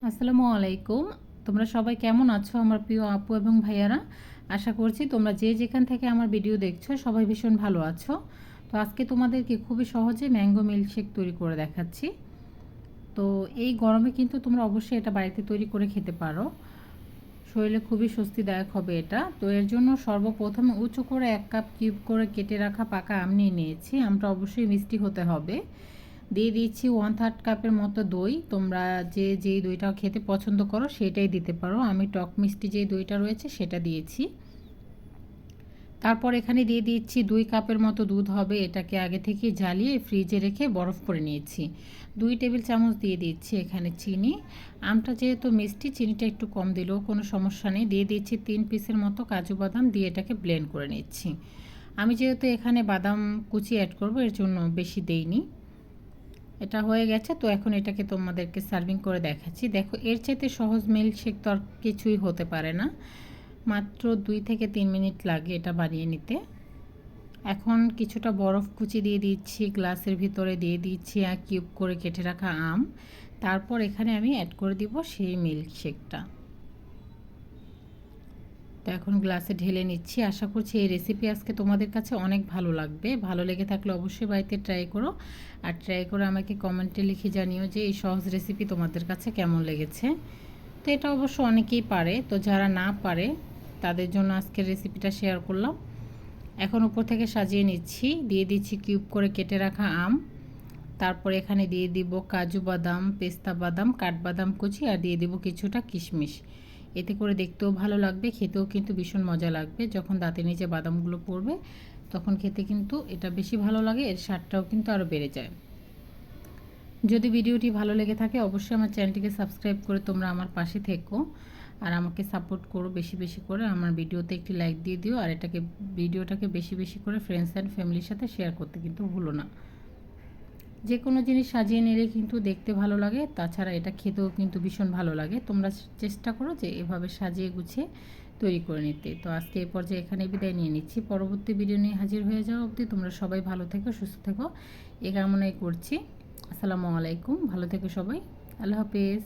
আসসালামু আলাইকুম। তোমরা সবাই কেমন আছো আমার প্রিয় আপু এবং ভাইয়ারা? আশা করছি তোমরা যে যেখান থেকে আমার ভিডিও দেখছো সবাই ভীষণ ভালো আছো। তো আজকে তোমাদেরকে খুবই সহজে ম্যাঙ্গো মিল্কশেক তৈরি করে দেখাচ্ছি। তো এই গরমে কিন্তু তোমরা অবশ্যই এটা বাড়িতে তৈরি করে খেতে পারো। শরীরে খুবই স্বস্তিদায়ক হবে এটা। তো এর জন্য সর্বপ্রথমে উঁচু করে 1 কাপ কিউব করে কেটে রাখা পাকা আম নিয়ে নিয়েছি। আমটা অবশ্যই মিষ্টি হতে হবে। দিয়ে দিচ্ছি 1/3 কাপের মতো দই। তোমরা যেই দইটা খেতে পছন্দ করো সেটাই দিতে পারো। আমি টক মিষ্টি যে দইটা রয়েছে সেটা দিয়েছি। তারপর এখানে দিয়ে দিচ্ছি 2 কাপের মতো দুধ হবে। এটাকে আগে থেকে জ্বালিয়ে ফ্রিজে রেখে বরফ করে নিয়েছি। 2 টেবিল চামচ দিয়ে দিচ্ছি এখানে চিনি। আমটা যেহেতু মিষ্টি, চিনিটা একটু কম দিলেও কোনো সমস্যা নেই। দিয়ে দিচ্ছি 3 পিসের মতো কাজু বাদাম, দিয়ে এটাকে ব্লেন্ড করে নিচ্ছি। আমি যেহেতু এখানে বাদাম কুচি অ্যাড করব এর জন্য বেশি দেইনি। এটা হয়ে গেছে। তো এখন এটাকে তোমাদেরকে সার্ভিং করে দেখাচ্ছি। দেখো, এর চাইতে সহজ মিল্কশেক তো আর কিছুই হতে পারে না। মাত্র 2 থেকে 3 মিনিট লাগে এটা বানিয়ে নিতে। এখন কিছুটা বরফ কুচি দিয়ে দিচ্ছি, গ্লাসের ভিতরে দিয়ে দিচ্ছি আর কিউব করে কেটে রাখা আম। তারপর এখানে আমি অ্যাড করে দিব সেই মিল্কশেকটা। তো এখন গ্লাসে ঢেলে নিচ্ছি। আশা করছি এই রেসিপি আজকে তোমাদের কাছে অনেক ভালো লাগবে। ভালো লেগে থাকলে অবশ্যই বাড়িতে ট্রাই করো। আর ট্রাই করে আমাকে কমেন্টে লিখে জানিও যে এই সহজ রেসিপি তোমাদের কাছে কেমন লেগেছে। তো এটা অবশ্য অনেকেই পারে, তো যারা না পারে তাদের জন্য আজকের রেসিপিটা শেয়ার করলাম। এখন উপর থেকে সাজিয়ে নিচ্ছি। দিয়ে দিচ্ছি কিউব করে কেটে রাখা আম। তারপর এখানে দিয়ে দিব কাজু বাদাম, পেস্তা বাদাম, কাঠবাদাম কুচি, আর দিয়ে দিব কিছুটা কিশমিশ। এতে করে দেখতেও ভালো লাগবে, খেতেও কিন্তু ভীষণ মজা লাগবে। যখন দাঁতের নিচে বাদামগুলো পড়বে তখন খেতে কিন্তু এটা বেশি ভালো লাগে, এর স্বাদটাও কিন্তু আরও বেড়ে যায়। যদি ভিডিওটি ভালো লেগে থাকে অবশ্যই আমার চ্যানেলটিকে সাবস্ক্রাইব করে তোমরা আমার পাশে থেকো আর আমাকে সাপোর্ট করো বেশি বেশি করে। আমার ভিডিওতে একটি লাইক দিয়ে দিও আর ভিডিওটাকে বেশি বেশি করে ফ্রেন্ডস অ্যান্ড ফ্যামিলির সাথে শেয়ার করতে কিন্তু ভুলো না। যে কোনো জিনিস সাজিয়ে নিলে কিন্তু দেখতে ভালো লাগে, তাছাড়া এটা খেতেও কিন্তু ভীষণ ভালো লাগে। তোমরা চেষ্টা করো যে এভাবে সাজিয়ে গুছিয়ে তৈরি করে নিতে। তো আজকে এই পর্যায়ে এখানে বিদায় নিয়ে নিচ্ছি। পরবর্তী ভিডিও নিয়ে হাজির হয়ে যাওয়া অবধি তোমরা সবাই ভালো থেকো, সুস্থ থেকো, এই কামনাই করছি। আসসালামু আলাইকুম। ভালো থেকো সবাই। আল্লাহ হাফেজ।